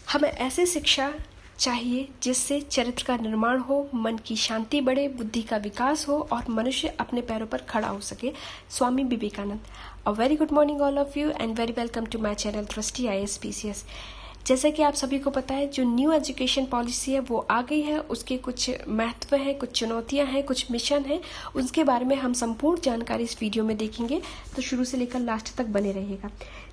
हमें ऐसी शिक्षा चाहिए जिससे चरित्र का निर्माण हो, मन की शांति बढ़े, बुद्धि का विकास हो और मनुष्य अपने पैरों पर खड़ा हो सके। Swami Vivekananda. A very good morning all of you and very welcome to my channel Drishti IAS-PCS। जैसे कि आप सभी को पता है, जो न्यू एजुकेशन पॉलिसी है वो आ गई है। उसके कुछ महत्व हैं, कुछ चुनौतियां हैं, कुछ मिशन हैं। उसके बारे में हम संपूर्ण जानकारी इस वीडियो में देखेंगे, तो शुरू से लेकर लास्ट तक बने रहिएगा।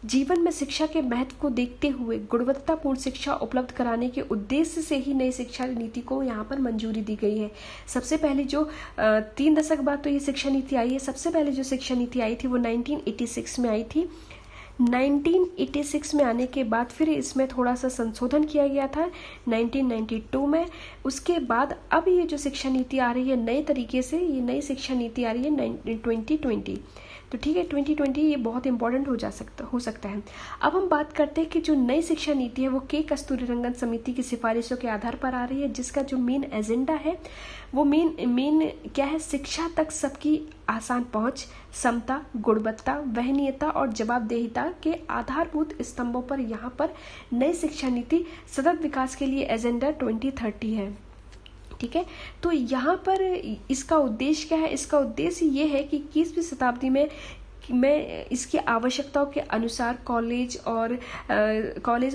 जीवन में शिक्षा के महत्व को देखते हुए गुणवत्तापूर्ण शिक्षा उपलब्ध कराने के उद्देश्य से ही नई शिक्षा नीति को यहाँ पर मंजूरी दी गई है। सबसे पहले जो 3 दशक बाद तो ये शिक्षा नीति आई है। सबसे पहले जो शिक्षा नीति आई थी वो 1986 में आई थी। 1986 में आने के बाद फिर इसमें थोड़ा सा संशोधन किया गया था 1992 में। उसके बाद अब ये जो शिक्षा नीति आ रही है नए तरीके से, ये नई शिक्षा नीति आ रही है 2020। तो ठीक है, 2020 ये बहुत इंपॉर्टेंट हो सकता है। अब हम बात करते हैं कि जो नई शिक्षा नीति है वो के कस्तूरीरंगन समिति की सिफारिशों के आधार पर आ रही है, जिसका जो मेन एजेंडा है वो मेन क्या है? शिक्षा तक सबकी आसान पहुंच, समता, गुणवत्ता, वहनीयता और जवाबदेहिता के आधारभूत स्तंभों पर यहाँ पर नई शिक्षा नीति सतत विकास के लिए एजेंडा 2030 है। ठीक है, तो यहाँ पर इसका उद्देश्य क्या है? इसका उद्देश्य ये है कि 21वीं शताब्दी में इसकी आवश्यकताओं के अनुसार कॉलेज और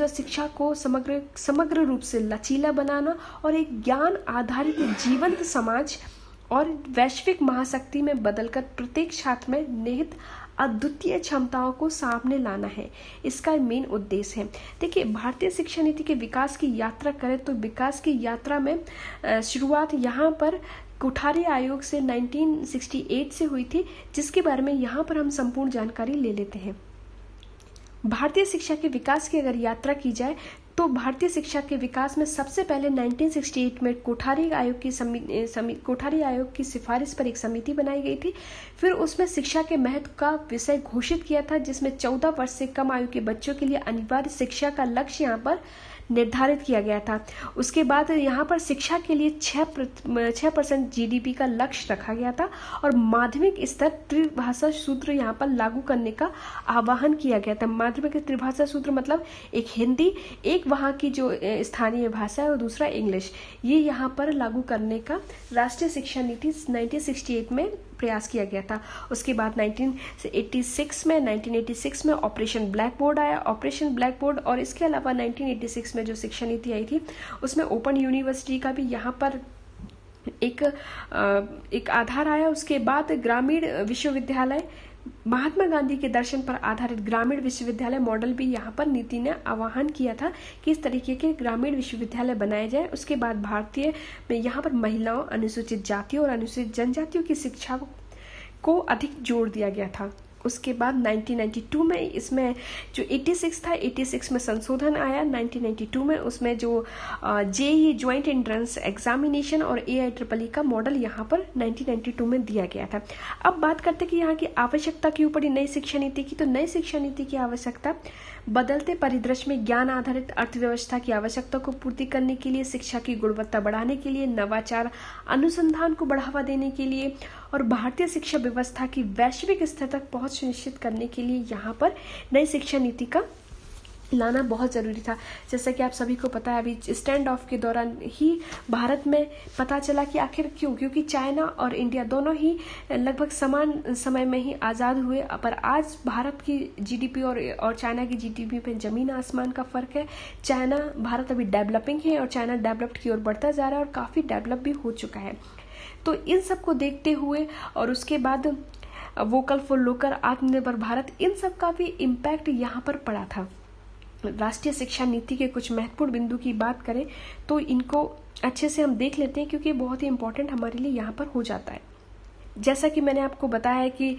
शिक्षा को समग्र रूप से लचीला बनाना और एक ज्ञान आधारित जीवंत समाज और वैश्विक महाशक्ति में बदलकर प्रत्येक छात्र में निहित अद्वितीय क्षमताओं को सामने लाना है। इसका मेन उद्देश्य है। देखिए, भारतीय शिक्षा नीति के विकास की यात्रा करें तो विकास की यात्रा में शुरुआत यहाँ पर कोठारी आयोग से 1968 से हुई थी, जिसके बारे में यहाँ पर हम संपूर्ण जानकारी ले लेते हैं। भारतीय शिक्षा के विकास की अगर यात्रा की जाए तो भारतीय शिक्षा के विकास में सबसे पहले 1968 में कोठारी आयोग की सिफारिश पर एक समिति बनाई गई थी। फिर उसमें शिक्षा के महत्व का विषय घोषित किया था, जिसमें 14 वर्ष से कम आयु के बच्चों के लिए अनिवार्य शिक्षा का लक्ष्य यहाँ पर निर्धारित किया गया था। उसके बाद यहाँ पर शिक्षा के लिए 6% GDP का लक्ष्य रखा गया था और माध्यमिक स्तर त्रिभाषा सूत्र यहाँ पर लागू करने का आह्वान किया गया था। माध्यमिक त्रिभाषा सूत्र मतलब एक हिंदी, एक वहाँ की जो स्थानीय भाषा है और दूसरा इंग्लिश, ये यहाँ पर लागू करने का राष्ट्रीय शिक्षा नीति 1968 में प्रयास किया गया था। उसके बाद 1986 में ऑपरेशन ब्लैक बोर्ड आया। ऑपरेशन ब्लैक बोर्ड और इसके अलावा 1986 में जो शिक्षा नीति आई थी उसमें ओपन यूनिवर्सिटी का भी यहाँ पर एक आधार आया। उसके बाद ग्रामीण विश्वविद्यालय, महात्मा गांधी के दर्शन पर आधारित ग्रामीण विश्वविद्यालय मॉडल भी यहाँ पर नीति ने आह्वान किया था कि इस तरीके के ग्रामीण विश्वविद्यालय बनाए जाए। उसके बाद भारतीय में यहाँ पर महिलाओं, अनुसूचित जातियों और अनुसूचित जनजातियों की शिक्षा को अधिक जोर दिया गया था। उसके बाद 1992 में इसमें जो 86 था, 86 में संशोधन आया 1992 में। उसमें जो JEE ज्वाइंट एंट्रेंस एग्जामिनेशन और AIEEE का मॉडल यहाँ पर 1992 में दिया गया था। अब बात करते हैं कि यहाँ की आवश्यकता क्यों पड़ी नई शिक्षा नीति की। तो नई शिक्षा नीति की आवश्यकता बदलते परिदृश्य में ज्ञान आधारित अर्थव्यवस्था की आवश्यकता को पूर्ति करने के लिए, शिक्षा की गुणवत्ता बढ़ाने के लिए, नवाचार अनुसंधान को बढ़ावा देने के लिए और भारतीय शिक्षा व्यवस्था की वैश्विक स्तर तक पहुंच सुनिश्चित करने के लिए यहाँ पर नई शिक्षा नीति का लाना बहुत ज़रूरी था। जैसा कि आप सभी को पता है, अभी स्टैंड ऑफ के दौरान ही भारत में पता चला कि आखिर क्यों, क्योंकि चाइना और इंडिया दोनों ही लगभग समान समय में ही आज़ाद हुए, पर आज भारत की GDP और चाइना की GDP पे ज़मीन आसमान का फ़र्क है। भारत अभी डेवलपिंग है और चाइना डेवलप्ड की ओर बढ़ता जा रहा है और काफ़ी डेवलप भी हो चुका है। तो इन सब को देखते हुए और उसके बाद वोकल फॉर लोकल, आत्मनिर्भर भारत, इन सब का भी इम्पैक्ट यहाँ पर पड़ा था। राष्ट्रीय शिक्षा नीति के कुछ महत्वपूर्ण बिंदु की बात करें तो इनको अच्छे से हम देख लेते हैं, क्योंकि बहुत ही इंपॉर्टेंट हमारे लिए यहाँ पर हो जाता है। जैसा कि मैंने आपको बताया है कि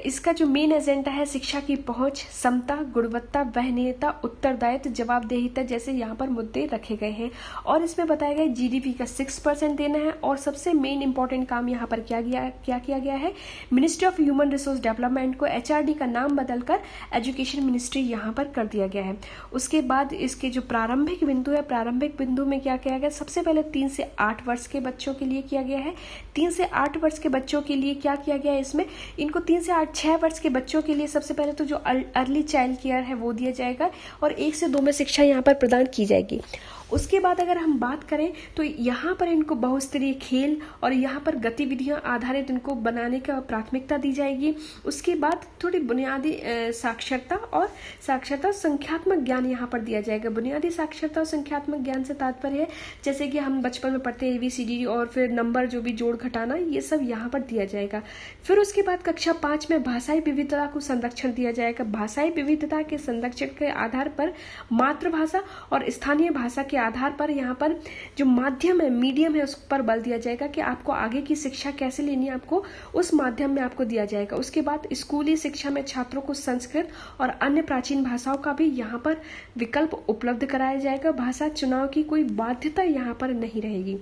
इसका जो मेन एजेंडा है शिक्षा की पहुंच, समता, गुणवत्ता, वहनीयता, उत्तरदायित्व, जवाबदेहिता जैसे यहाँ पर मुद्दे रखे गए हैं। और इसमें बताया गया GDP का 6% देना है। और सबसे मेन इंपॉर्टेंट काम यहाँ पर क्या किया गया है, ministry of human resource development को HRD का नाम बदलकर एजुकेशन मिनिस्ट्री यहाँ पर कर दिया गया है। उसके बाद इसके जो प्रारंभिक बिंदु है, प्रारंभिक बिंदु में क्या किया गया, सबसे पहले 3 से 8 वर्ष के बच्चों के लिए किया गया है। 3 से 8 वर्ष के बच्चों के लिए क्या किया गया है, इसमें इनको 3 से 8 6 वर्ष के बच्चों के लिए सबसे पहले तो जो अर्ली चाइल्ड केयर है वो दिया जाएगा और 1 से 2 में शिक्षा यहाँ पर प्रदान की जाएगी। उसके बाद अगर हम बात करें तो यहाँ पर इनको बहुस्तरीय खेल और यहाँ पर गतिविधियाँ आधारित इनको बनाने का प्राथमिकता दी जाएगी। उसके बाद थोड़ी बुनियादी साक्षरता और संख्यात्मक ज्ञान यहाँ पर दिया जाएगा। बुनियादी साक्षरता और संख्यात्मक ज्ञान से तात्पर्य है जैसे कि हम बचपन में पढ़ते हैं ABCD और फिर नंबर जो भी जोड़ घटाना, ये सब यहाँ पर दिया जाएगा। फिर उसके बाद कक्षा 5 में भाषाई विविधता को संरक्षण दिया जाएगा। भाषाई विविधता के संरक्षण के आधार पर मातृभाषा और स्थानीय भाषा के आधार पर यहाँ पर जो माध्यम है, मीडियम है, उस पर बल दिया जाएगा कि आपको आगे की शिक्षा कैसे लेनी है, आपको उस माध्यम में आपको दिया जाएगा। उसके बाद स्कूली शिक्षा में छात्रों को संस्कृत और अन्य प्राचीन भाषाओं का भी यहाँ पर विकल्प उपलब्ध कराया जाएगा। भाषा चुनाव की कोई बाध्यता यहाँ पर नहीं रहेगी।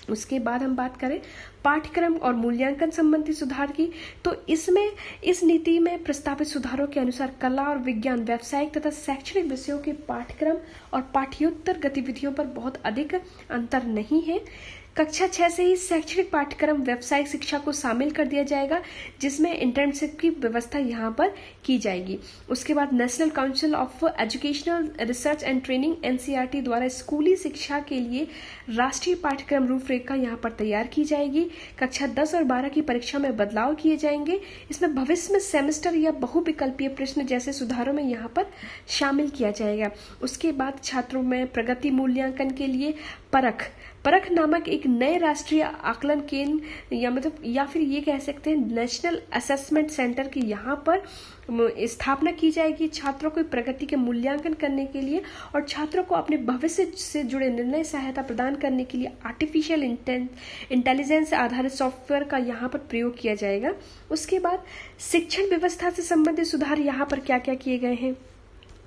उसके बाद हम बात करें पाठ्यक्रम और मूल्यांकन संबंधी सुधार की, तो इसमें इस नीति में प्रस्तावित सुधारों के अनुसार कला और विज्ञान, व्यावसायिक तथा शैक्षणिक विषयों के पाठ्यक्रम और पाठ्येतर गतिविधियों पर बहुत अधिक अंतर नहीं है। कक्षा 6 से ही शैक्षणिक पाठ्यक्रम व्यावसायिक शिक्षा को शामिल कर दिया जाएगा, जिसमें इंटर्नशिप की व्यवस्था यहाँ पर की जाएगी। उसके बाद national council of educational research and training NCERT द्वारा स्कूली शिक्षा के लिए राष्ट्रीय पाठ्यक्रम रूपरेखा यहाँ पर तैयार की जाएगी। कक्षा 10 और 12 की परीक्षा में बदलाव किए जाएंगे। इसमें भविष्य में सेमेस्टर या बहुविकल्पीय प्रश्न जैसे सुधारों में यहाँ पर शामिल किया जाएगा। उसके बाद छात्रों में प्रगति मूल्यांकन के लिए परख नामक एक नए राष्ट्रीय आकलन केंद्र या फिर ये कह सकते हैं नेशनल असेसमेंट सेंटर की यहाँ पर स्थापना की जाएगी छात्रों को प्रगति के मूल्यांकन करने के लिए और छात्रों को अपने भविष्य से जुड़े निर्णय सहायता प्रदान करने के लिए आर्टिफिशियल इंटेलिजेंस आधारित सॉफ्टवेयर का यहाँ पर प्रयोग किया जाएगा। उसके बाद शिक्षण व्यवस्था से संबंधित सुधार यहाँ पर क्या क्या किए गए हैं,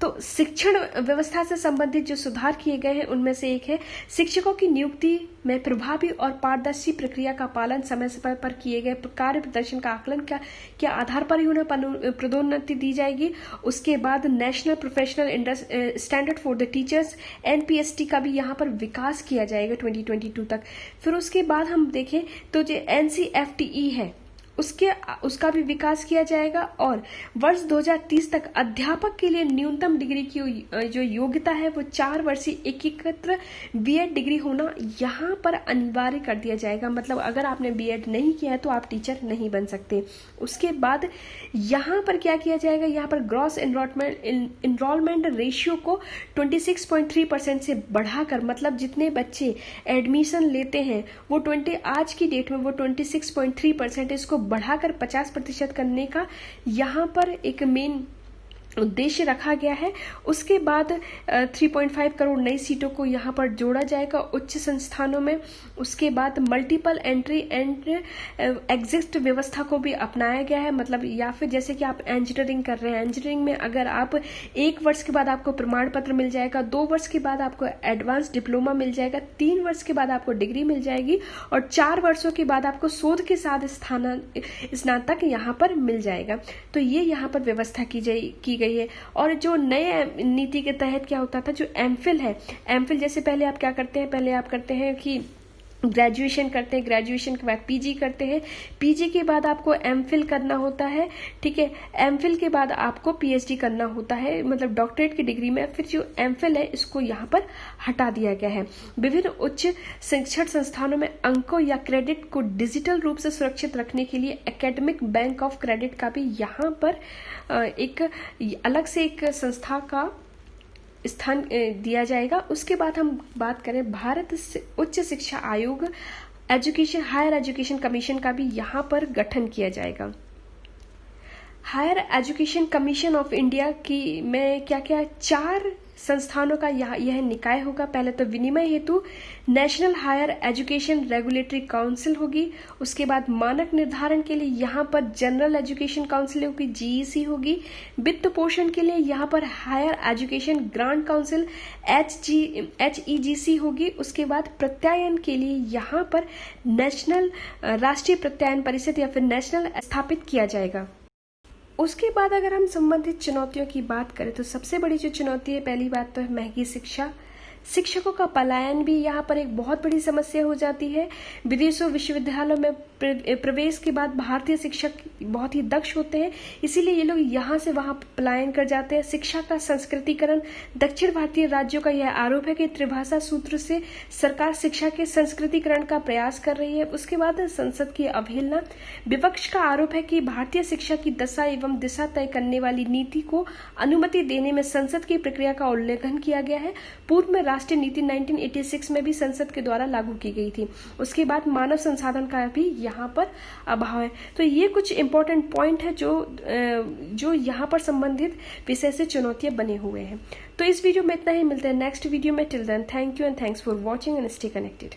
तो शिक्षण व्यवस्था से संबंधित जो सुधार किए गए हैं उनमें से एक है शिक्षकों की नियुक्ति में प्रभावी और पारदर्शी प्रक्रिया का पालन, समय समय पर किए गए कार्य प्रदर्शन का आकलन के आधार पर ही उन्हें पदोन्नति दी जाएगी। उसके बाद national professional standard for the teachers NPST का भी यहाँ पर विकास किया जाएगा 2022 तक। फिर उसके बाद हम देखें तो जो NCFTE है उसका भी विकास किया जाएगा और वर्ष 2030 तक अध्यापक के लिए न्यूनतम डिग्री की जो योग्यता है वो 4 वर्षीय एकीकृत B.Ed डिग्री होना यहाँ पर अनिवार्य कर दिया जाएगा। मतलब अगर आपने B.Ed नहीं किया है तो आप टीचर नहीं बन सकते। उसके बाद यहाँ पर क्या किया जाएगा, यहाँ पर ग्रॉस एनरोलमेंट रेशियो को 26.3% से बढ़ाकर, मतलब जितने बच्चे एडमिशन लेते हैं वो आज की डेट में वो 26.3% इसको बढ़ाकर 50% करने का यहाँ पर एक मेन उद्देश्य रखा गया है। उसके बाद 3.5 करोड़ नई सीटों को यहाँ पर जोड़ा जाएगा उच्च संस्थानों में। उसके बाद मल्टीपल एंट्री एंड एग्जिट व्यवस्था को भी अपनाया गया है। मतलब या फिर जैसे कि आप इंजीनियरिंग कर रहे हैं, इंजीनियरिंग में अगर आप 1 वर्ष के बाद आपको प्रमाण पत्र मिल जाएगा, 2 वर्ष के बाद आपको एडवांस डिप्लोमा मिल जाएगा, 3 वर्ष के बाद आपको डिग्री मिल जाएगी और 4 वर्षों के बाद आपको शोध के साथ स्नातक यहाँ पर मिल जाएगा। तो ये यहाँ पर व्यवस्था की गई है। और जो नए नीति के तहत क्या होता था, जो एमफिल है, एमफिल जैसे पहले आप क्या करते हैं, पहले आप करते हैं कि ग्रेजुएशन करते हैं, ग्रेजुएशन के बाद पीजी करते हैं, पीजी के बाद आपको एमफिल करना होता है, ठीक है। एमफिल के बाद आपको पीएचडी करना होता है, मतलब डॉक्टरेट की डिग्री में। फिर जो एमफिल है इसको यहाँ पर हटा दिया गया है। विभिन्न उच्च शिक्षण संस्थानों में अंकों या क्रेडिट को डिजिटल रूप से सुरक्षित रखने के लिए एकेडमिक बैंक ऑफ क्रेडिट का भी यहाँ पर एक अलग से एक संस्था का स्थान दिया जाएगा। उसके बाद हम बात करें भारत उच्च शिक्षा आयोग हायर एजुकेशन कमीशन का भी यहाँ पर गठन किया जाएगा। Higher education commission of India की में क्या क्या 4 संस्थानों का यह निकाय होगा। पहले तो विनिमय हेतु national higher education regulatory council होगी। उसके बाद मानक निर्धारण के लिए यहाँ पर जनरल एजुकेशन काउंसिल होगी, GEC होगी। वित्त पोषण के लिए यहाँ पर higher education grant council HEGC होगी। उसके बाद प्रत्यायन के लिए यहाँ पर नेशनल राष्ट्रीय प्रत्यायन परिषद या फिर नेशनल स्थापित किया जाएगा। उसके बाद अगर हम संबंधित चुनौतियों की बात करें तो सबसे बड़ी जो चुनौती है, पहली बात तो है महंगी शिक्षा, शिक्षकों का पलायन भी यहाँ पर एक बहुत बड़ी समस्या हो जाती है। विदेशों विश्वविद्यालयों में प्रवेश के बाद भारतीय शिक्षक बहुत ही दक्ष होते हैं, इसीलिए ये लोग यहाँ से वहां पलायन कर जाते हैं। शिक्षा का संस्कृतिकरण, दक्षिण भारतीय राज्यों का यह आरोप है कि त्रिभाषा सूत्र से सरकार शिक्षा के संस्कृतिकरण का प्रयास कर रही है। उसके बाद संसद की अवहेलना। विपक्ष का आरोप है कि भारतीय शिक्षा की दशा एवं दिशा तय करने वाली नीति को अनुमति देने में संसद की प्रक्रिया का उल्लंघन किया गया है। पूर्व में राष्ट्रीय नीति 1986 में भी संसद के द्वारा लागू की गई थी। उसके बाद मानव संसाधन का भी यहाँ पर अभाव है। तो ये कुछ इंपॉर्टेंट पॉइंट है जो यहाँ पर संबंधित विषय से चुनौतियां बने हुए हैं। तो इस वीडियो में इतना ही, मिलते हैं नेक्स्ट वीडियो में। Till then thank you and thanks for watching and stay connected.